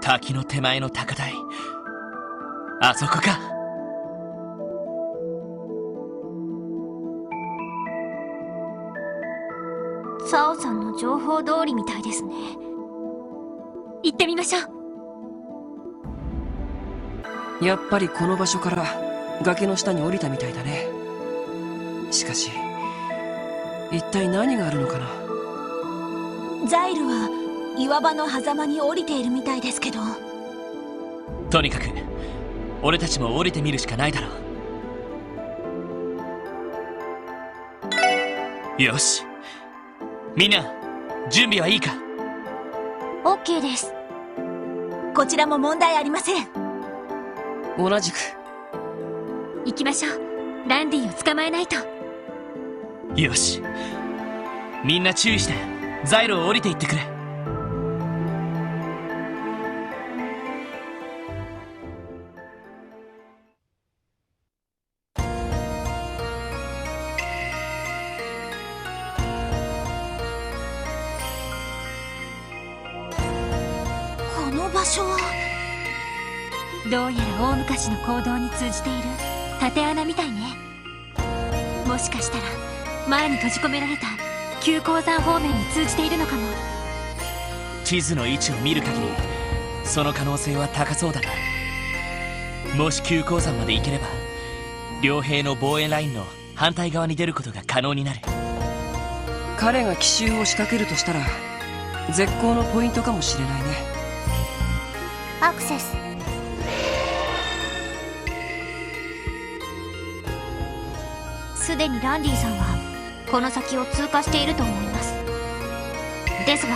滝の手前の高台、あそこか。サオさんの情報通りみたいですね。行ってみましょう。やっぱりこの場所から崖の下に降りたみたいだね。しかし一体何があるのかな。ザイルは岩場の狭間に降りているみたいですけど。とにかく俺たちも降りてみるしかないだろう。よし、みんな準備はいいか。 OK です。こちらも問題ありません。同じく。行きましょう。ランディを捕まえないと。よし、みんな注意してザイルを降りていってくれ。この場所はどうやら大昔の行動に通じている縦穴みたいね。もしかしたら前に閉じ込められた旧鉱山方面に通じているのかも。地図の位置を見る限りその可能性は高そうだな。もし旧鉱山まで行ければ両兵の防衛ラインの反対側に出ることが可能になる。彼が奇襲を仕掛けるとしたら絶好のポイントかもしれないね。アクセス。すでにランディさんはこの先を通過していると思います。ですが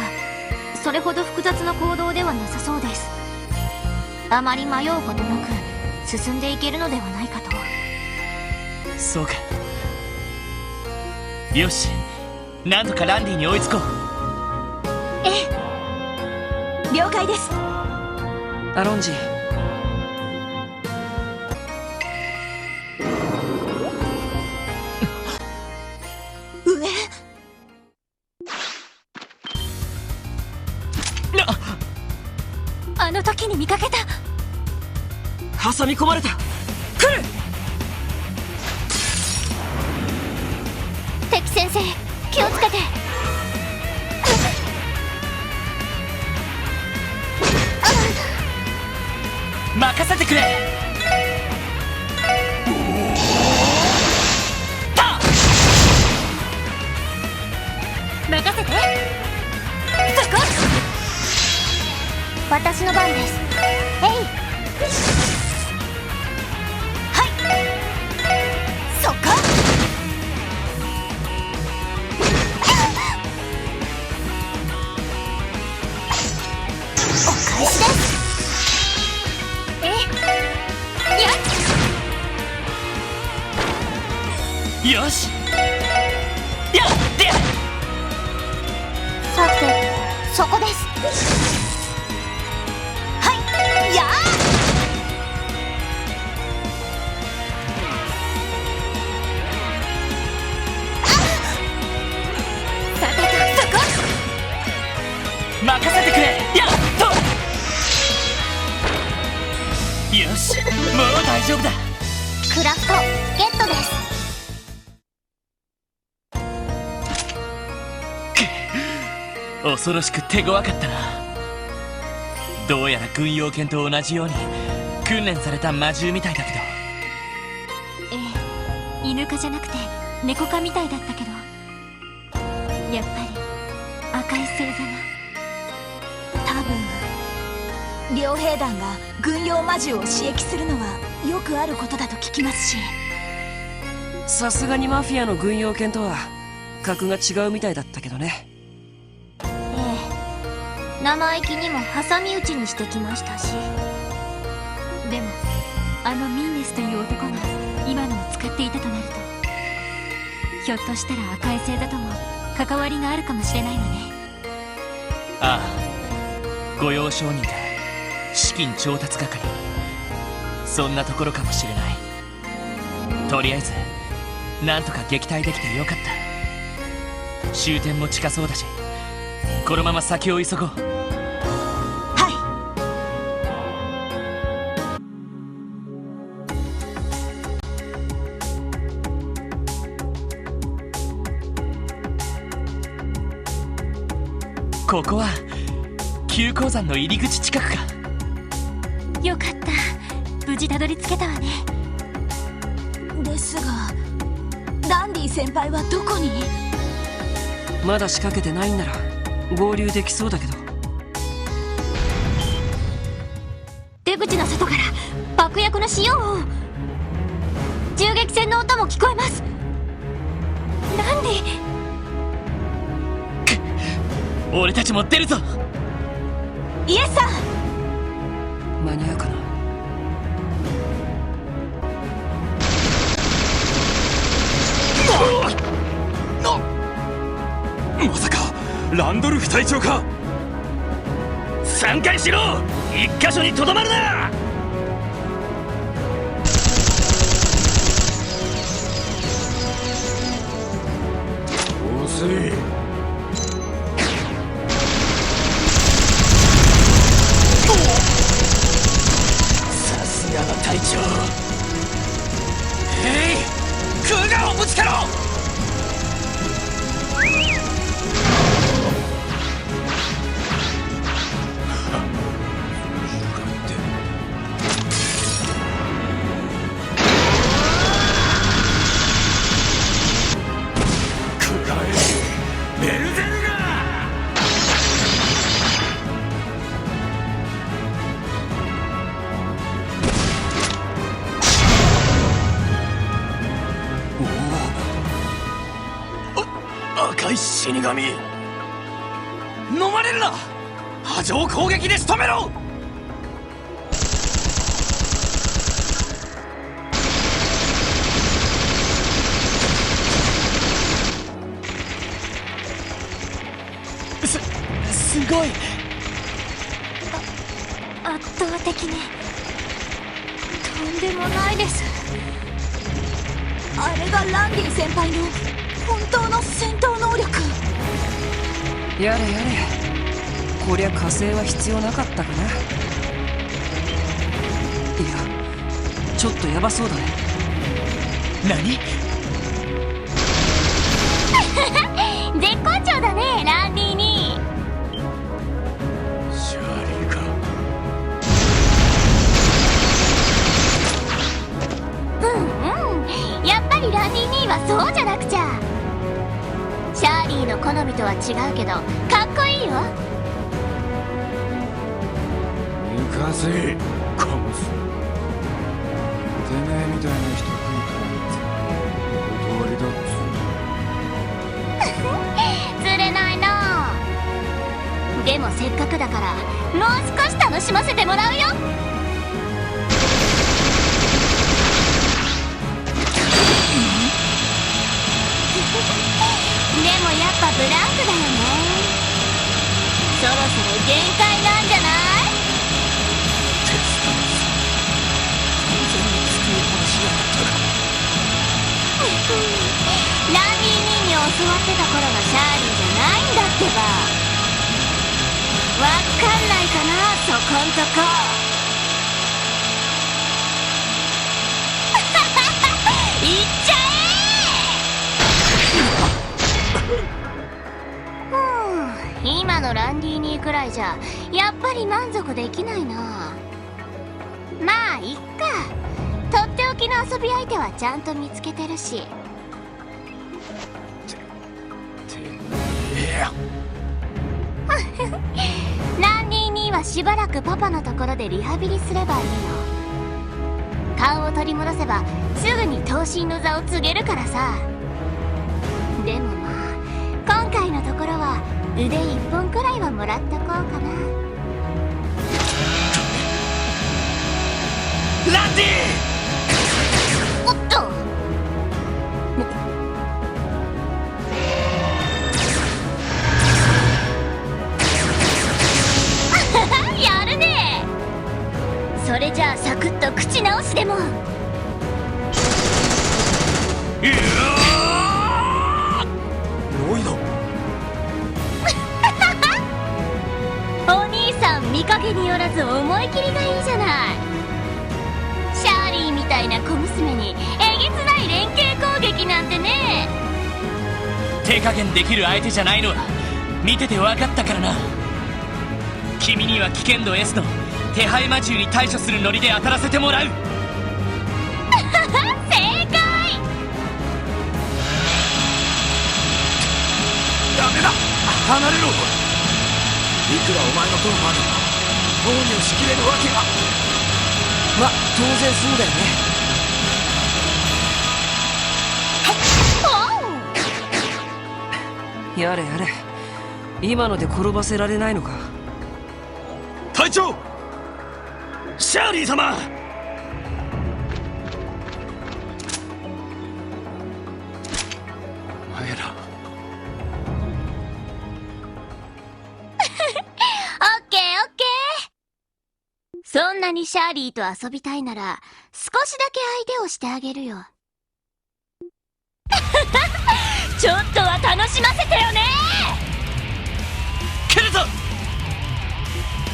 それほど複雑な行動ではなさそうです。あまり迷うことなく進んでいけるのではないかと。そうか。よし、なんとかランディに追いつこう。ええ、了解です。アロンジ、上あの時に見かけた。挟み込まれた。来る。敵先生気をつけて。任せてくれ。任せて。そこ。私の番です。えい。はい、そっか。お返しです。よし、やってや。さてそこです。はい、やー。さてとそこ。任せてくれ。やっと。よし、もう大丈夫だ。クラフトゲットです。恐ろしく手強かったな。どうやら軍用犬と同じように訓練された魔獣みたいだけど。ええ、犬科じゃなくて猫科みたいだったけど、やっぱり赤い星座が。多分両兵団が軍用魔獣を刺激するのはよくあることだと聞きますし。さすがにマフィアの軍用犬とは格が違うみたいだったけどね。ええ、生意気にも挟み撃ちにしてきましたし。でもあのミンネスという男が今のを使っていたとなると、ひょっとしたら赤い星座とも関わりがあるかもしれないわね。ああ、御用商人か資金調達係、そんなところかもしれない。とりあえずなんとか撃退できてよかった。終点も近そうだし、このまま先を急ごう。はここは急鉱山の入り口近くか。よかった、無事たどり着けたわね。ですがランディ先輩はどこに？まだ仕掛けてないんなら合流できそうだけど。出口の外から爆薬の使用音、銃撃戦の音も聞こえます。ランディ、俺たちも出るぞ。イエスさん、間に合うかな。まさかランドルフ隊長か。3回しろ。一箇所にとどまるな。遅い。さすがの隊長。クガをぶつけろ。ベルゼルガ赤い死神。飲まれるな。波状攻撃で仕留めろ。すごい。圧倒的ね。とんでもないです。あれがランディ先輩の本当の戦闘能力。やれやれ、こりゃ火星は必要なかったかな。いや、ちょっとヤバそうだね。何？絶好調だね、ランディに。シャーリーか。やっぱりランディ兄はそうじゃなくちゃ。シャーリーの好みとは違うけどかっこいいよ。抜かせカモス。てめえみたいな人来るからお断りだっつ。釣れないな。でもせっかくだからもう少し楽しませてもらうよ。でもやっぱブランクだよね。そろそろ限界なんじゃない？テスタス完全に机殺しやがったか。ランディ兄に教わってた頃のシャーリーじゃないんだってば。わかんないかな、そこんとこ。いっちゃえ。今のランディ兄くらいじゃやっぱり満足できないな。まあいっか。とっておきの遊び相手はちゃんと見つけてるし。ランディ兄はしばらくパパのところでリハビリすればいいの。勘を取り戻せばすぐに頭身の座を告げるからさ。でもまあ今回のところは腕一本くらいはもらっとこうかな。ランディ！おっと。やるね。それじゃあサクッと口直しでも。ロイド。お兄さん見かけによらず思い切りがいいじゃない。シャーリーみたいな小娘にえげつない連携攻撃なんてね。手加減できる相手じゃないのは見てて分かったからな。君には危険度 S の手配魔獣に対処するノリで当たらせてもらう。正解。ダメだ、離れろ。いくらお前のトロファーでも防御しきれるわけが。ま、当然そうだよね。やれやれ、今ので転ばせられないのか。隊長、シャーリー様。お前ら。オッケーオッケー。そんなにシャーリーと遊びたいなら少しだけ相手をしてあげるよ。ちょっとは楽しませてよね。来るぞ。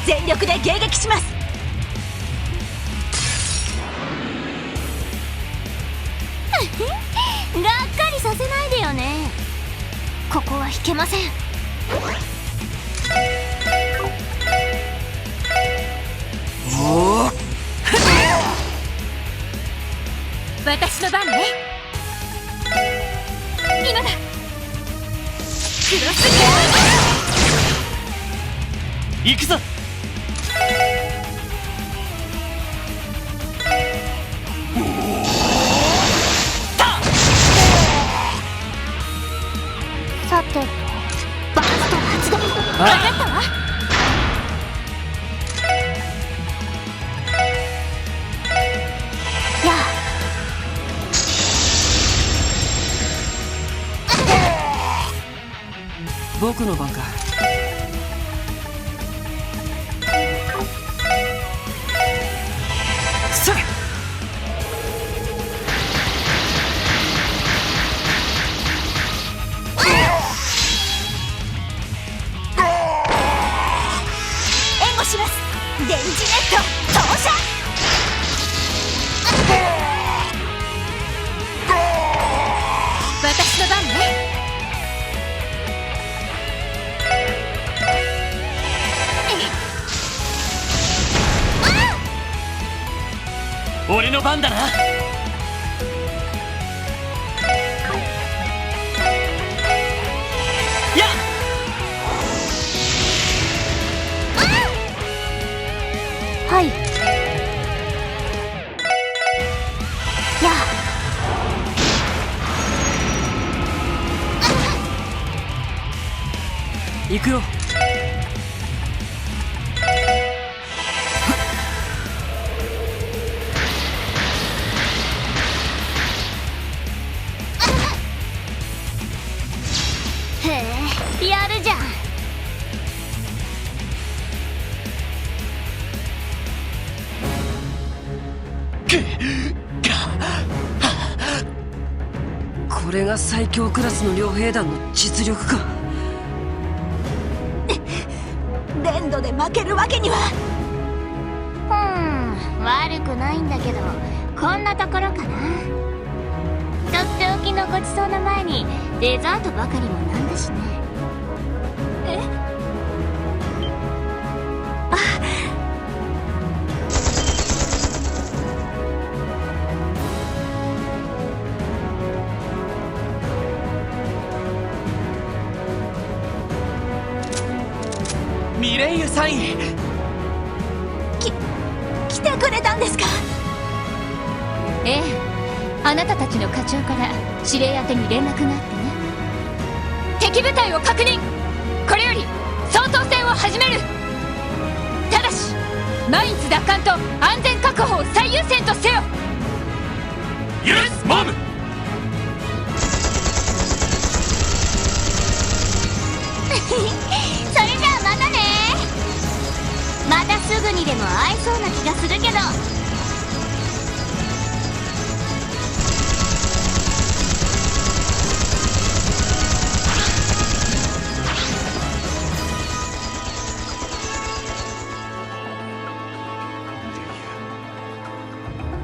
全力で迎撃します。がっかりさせないでよね。ここは引けません。おお、私の番ね。今だ。クロス行くぞ。さて、バースト発動。分かったわ。やあ。僕の番か。さあ、援護します。電磁ネット投射。私の番ね。俺の番だな。やっ。はい。やあ。行くよ。へえ、やるじゃん。これが最強クラスの両兵団の実力か。連動で負けるわけには。悪くないんだけど、こんなところかな。とっておきのごちそうの前にデザートばかりもなんだしね。ミレイユ3位。来てくれたんですか。ええ、あなたたちの課長から指令宛てに連絡があってね。敵部隊を確認。これより総統戦を始める。ただしマインズ奪還と安全確保を最優先とせよ。イエスモム。それじゃあまたね。またすぐにでも会えそうな気がするけど。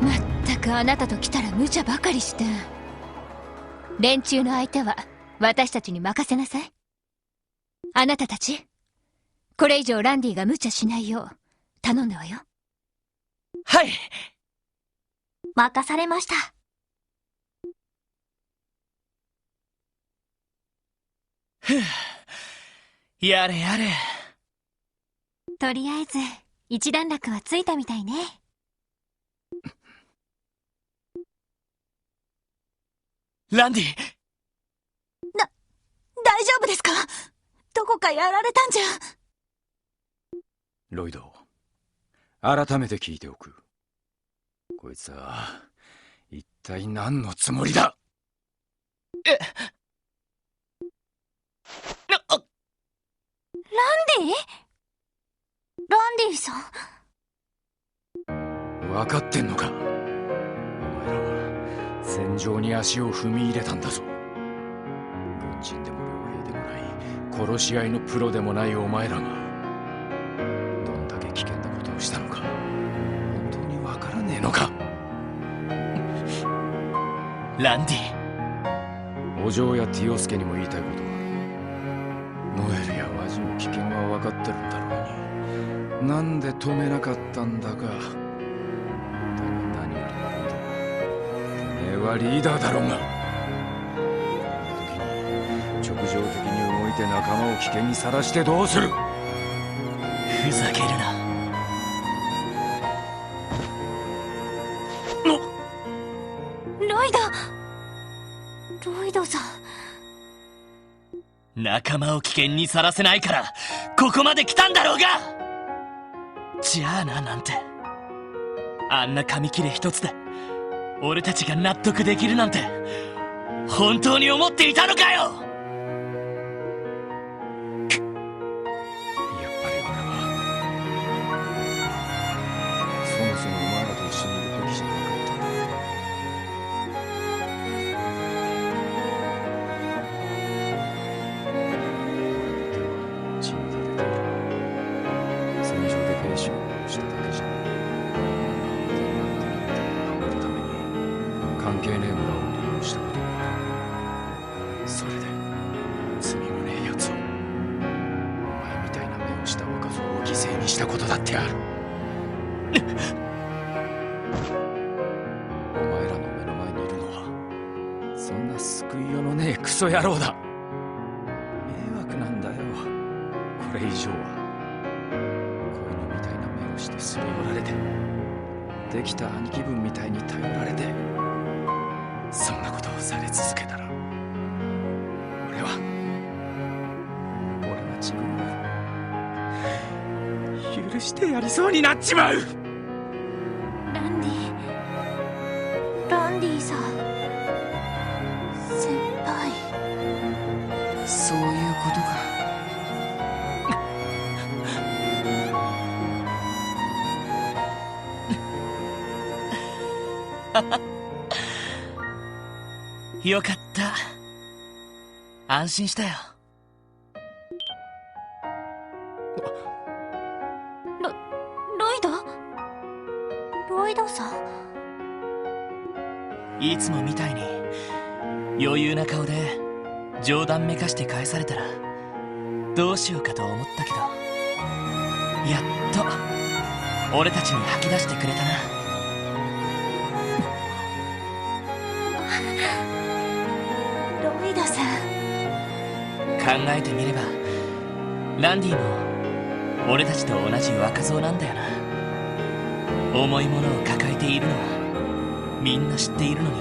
まったくあなたと来たら無茶ばかりして。連中の相手は私たちに任せなさい。あなたたち、これ以上ランディが無茶しないよう頼んだわよ。はい。任されました。ふう、やれやれ。とりあえず一段落はついたみたいね。ランディ。大丈夫ですか？どこかやられたんじゃ。ロイド、改めて聞いておく。こいつは一体何のつもりだ？え、ランディ？ランディさん。分かってんのか？お前らは戦場に足を踏み入れたんだぞ。軍人でも傭兵でもない、殺し合いのプロでもないお前らがどんだけ危険なことをしたのか本当に分からねえのか？ランディ。お嬢やティオスケにも言いたいことがある。ノエルやワジも危険は分かってるんだろうに、なんで止めなかったんだか。だが何よりもロイド、てめえはリーダーだろうが。こんな時に直情的に動いて仲間を危険にさらしてどうする？ふざけるな。ロイドさん。仲間を危険にさらせないからここまで来たんだろうが。じゃあな、なんてあんな紙切れ一つで俺たちが納得できるなんて本当に思っていたのかよ。やっぱり俺はそもそもお前らと一緒にいるべきじゃなかったんだ。関係ねえ村を利用したこともある。それで罪もねえやつを、お前みたいな目をした若造を犠牲にしたことだってある。お前らの目の前にいるのはそんな救いようのねえクソ野郎だ。迷惑なんだよ。これ以上は子犬みたいな目をしてすり寄られて、できた兄貴分みたいに頼られて、そんなことをされ続けたら俺は自分を許してやりそうになっちまう。ランディさん。先輩。そういうことか。よかった。安心したよ。ロイドさん。いつもみたいに余裕な顔で冗談めかして返されたらどうしようかと思ったけど、やっと俺たちに吐き出してくれたな。ロイドさん。考えてみればランディも俺たちと同じ若造なんだよな。重いものを抱えているのはみんな知っているのに、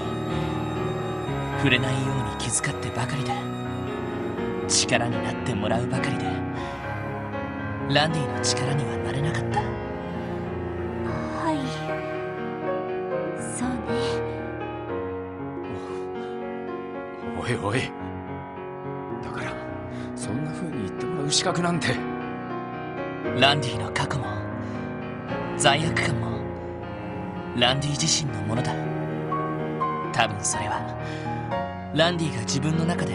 触れないように気遣ってばかりで、力になってもらうばかりで、ランディの力にはなれなかった。はい、そうね。おいおい、だからそんな風に言ってもらう資格なんて。ランディの過去も罪悪感もランディ自身のものだ。多分それはランディが自分の中で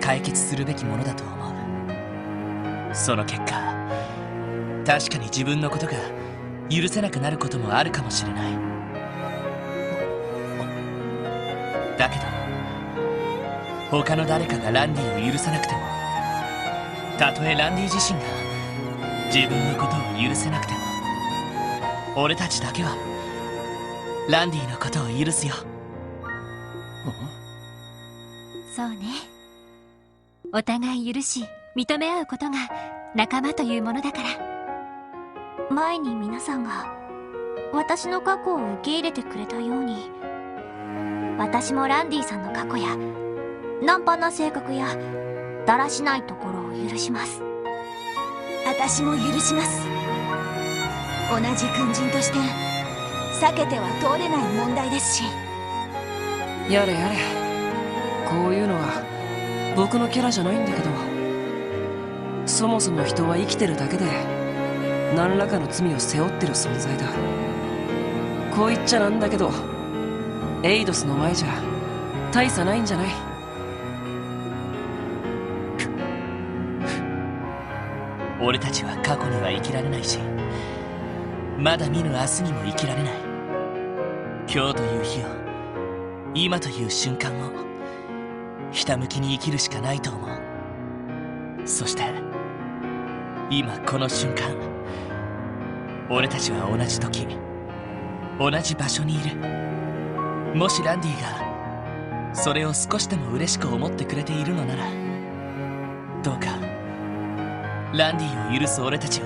解決するべきものだと思う。その結果、確かに自分のことが許せなくなることもあるかもしれない。だけど他の誰かがランディを許さなくてもたとえランディ自身が自分のことを許せなくても、俺たちだけはランディのことを許すよ。そうね。お互い許し認め合うことが仲間というものだから。前に皆さんが私の過去を受け入れてくれたように、私もランディさんの過去やナンパな性格やだらしないところを許します。私も許します。同じ軍人として避けては通れない問題ですし。やれやれ、こういうのは僕のキャラじゃないんだけど、そもそも人は生きてるだけで何らかの罪を背負ってる存在だ。こう言っちゃなんだけど、エイドスの前じゃ大差ないんじゃない？俺たちは過去には生きられないし、まだ見ぬ明日にも生きられない。今日という日を、今という瞬間をひたむきに生きるしかないと思う。そして今この瞬間、俺たちは同じ時同じ場所にいる。もしランディがそれを少しでも嬉しく思ってくれているのなら、どうかランディを許す俺たちを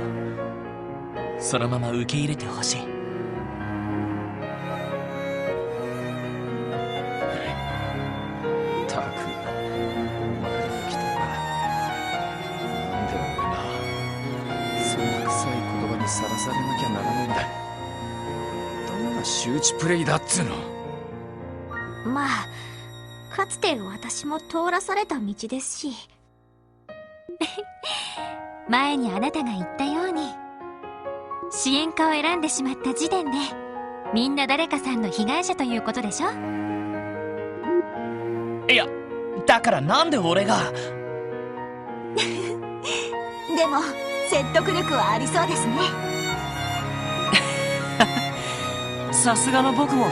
そのまま受け入れてほしい。たく、お前らが来たか。なんで俺がそんな臭い言葉にさらされなきゃならないんだ。どんな周知プレイだっつうの。まあかつて私も通らされた道ですし。前にあなたが言ったように、支援家を選んでしまった時点でみんな誰かさんの被害者ということでしょ。いや、だからなんで俺が。でも説得力はありそうですね。さすがの僕も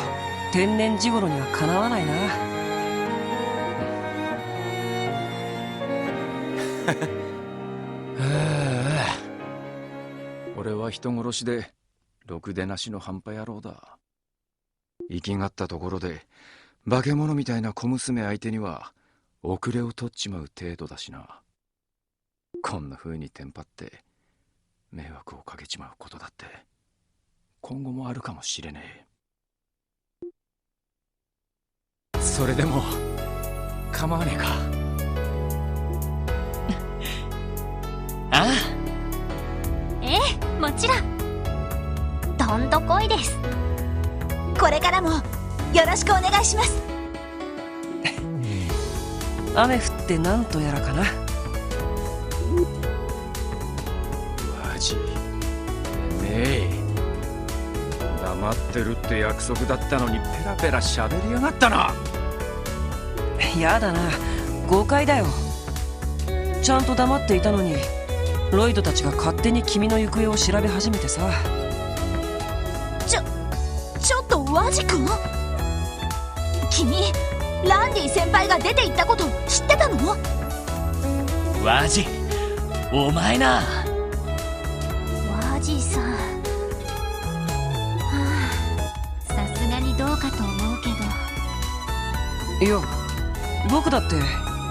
天然地頃にはかなわないな。俺は人殺しでろくでなしの半端野郎だ。生きがったところで化け物みたいな小娘相手には遅れを取っちまう程度だしな。こんな風にテンパって迷惑をかけちまうことだって今後もあるかもしれねえ。それでも構わねえか。ああ、ええ、もちろん。どんとこいです。これからもよろしくお願いします。雨降ってなんとやらかな。マジねえ、黙ってるって約束だったのにペラペラ喋りやがったな。やだな、誤解だよ。ちゃんと黙っていたのにロイドたちが勝手に君の行方を調べ始めてさ。ちょっとワジ君、君ランディ先輩が出て行ったこと知ってたの？ワジ、お前な。ワジさん、さすがにどうかと思うけど。いや、僕だって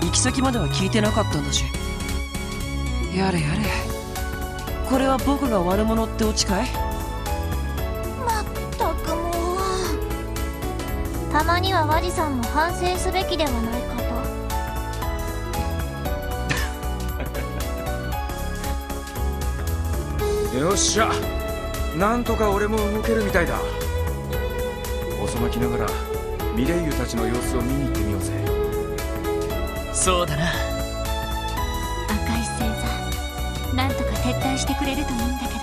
行き先までは聞いてなかったんだし。やれやれ、これは僕が悪者ってオチかい？まったくもう。たまにはワジさんも反省すべきではないかと。よっしゃ、なんとか俺も動けるみたいだ。遅まきながらミレイユたちの様子を見に行ってみようぜ。そうだな。赤い星座、なんとか撤退してくれるといいんだけど。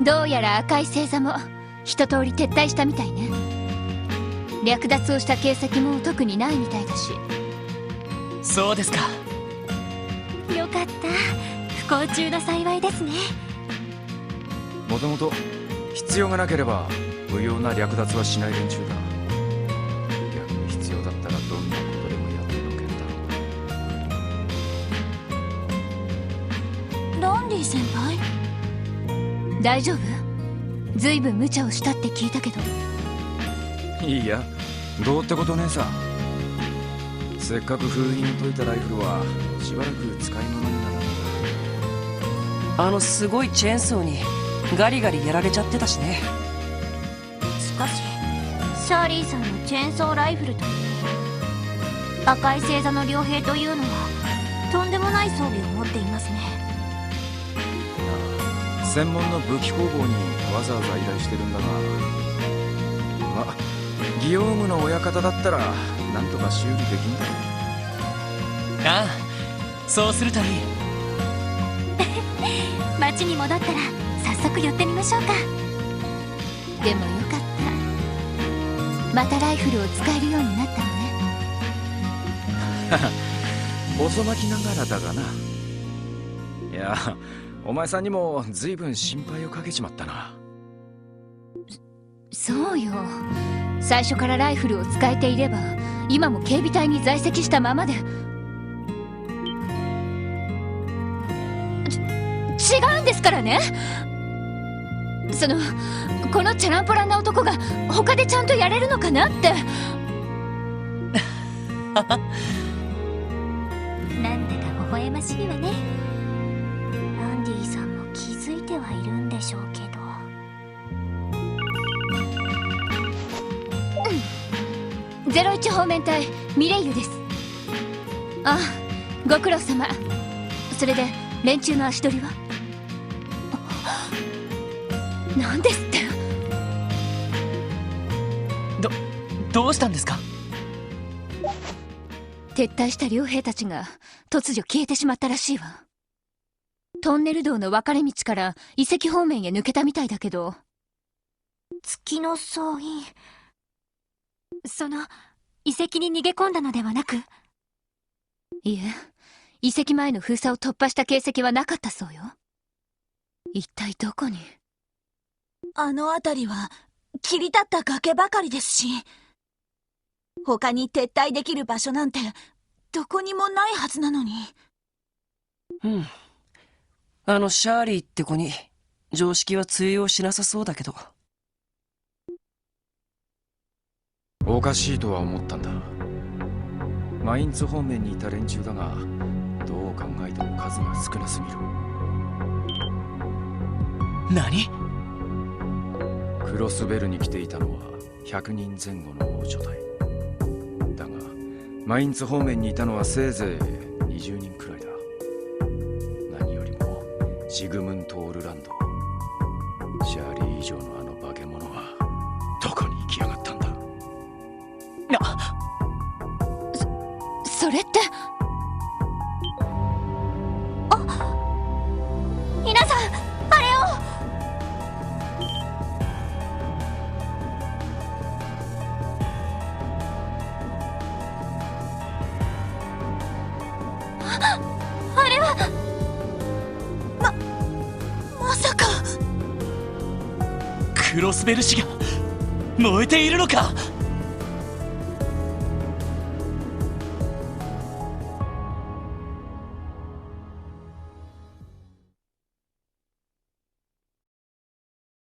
どうやら赤い星座も一通り撤退したみたいね。略奪をした形跡も特にないみたいだし。そうですか。よかった。不幸中の幸いですね。もともと必要がなければ無用な略奪はしない連中だ。逆に必要だったらどんなことでもやってのけるだろう。ランディ先輩？大丈夫？ずいぶん無茶をしたって聞いたけど。いいや、どうってことねえさ。せっかく封印を解いたライフルはしばらく使い物にならない。あのすごいチェーンソーにガリガリやられちゃってたしね。しかしシャーリーさんのチェーンソーライフルといい、赤い星座の両兵というのはとんでもない装備を持っていますね。専門の武器工房にわざわざ依頼してるんだが、ま、ギオームの親方だったらなんとか修理できんだろう。ああ、そうするといい。町に戻ったら早速寄ってみましょうか。でもよかった。またライフルを使えるようになったのね。遅まきながらだがな。いや、お前さんにも随分心配をかけちまったな。そうよ。最初からライフルを使えていれば今も警備隊に在籍したままで。違うんですからね。このチャランポランな男が他でちゃんとやれるのかなって。なんだか微笑ましいわね。ランディさんも気づいてはいるんでしょうけど。01方面隊ミレイユです。ああ、ご苦労様。それで連中の足取りは？何ですって？どうしたんですか？撤退した両兵たちが突如消えてしまったらしいわ。トンネル道の分かれ道から遺跡方面へ抜けたみたいだけど。月の総員、遺跡に逃げ込んだのではなく？いえ、遺跡前の封鎖を突破した形跡はなかったそうよ。一体どこに？あの辺りは切り立った崖ばかりですし、他に撤退できる場所なんてどこにもないはずなのに。うん。あのシャーリーって子に常識は通用しなさそうだけど。おかしいとは思ったんだ。マインツ方面にいた連中だが、どう考えても数が少なすぎる。何？クロスベルに来ていたのは100人前後の大所帯だが、マインツ方面にいたのはせいぜい20人くらいだ。何よりもシグムントールランド、シャーリー以上のあの化け物はどこに行きやがったんだ。それって。皆さん、あれを。あれはまさか。クロスベル氏が燃えているのか？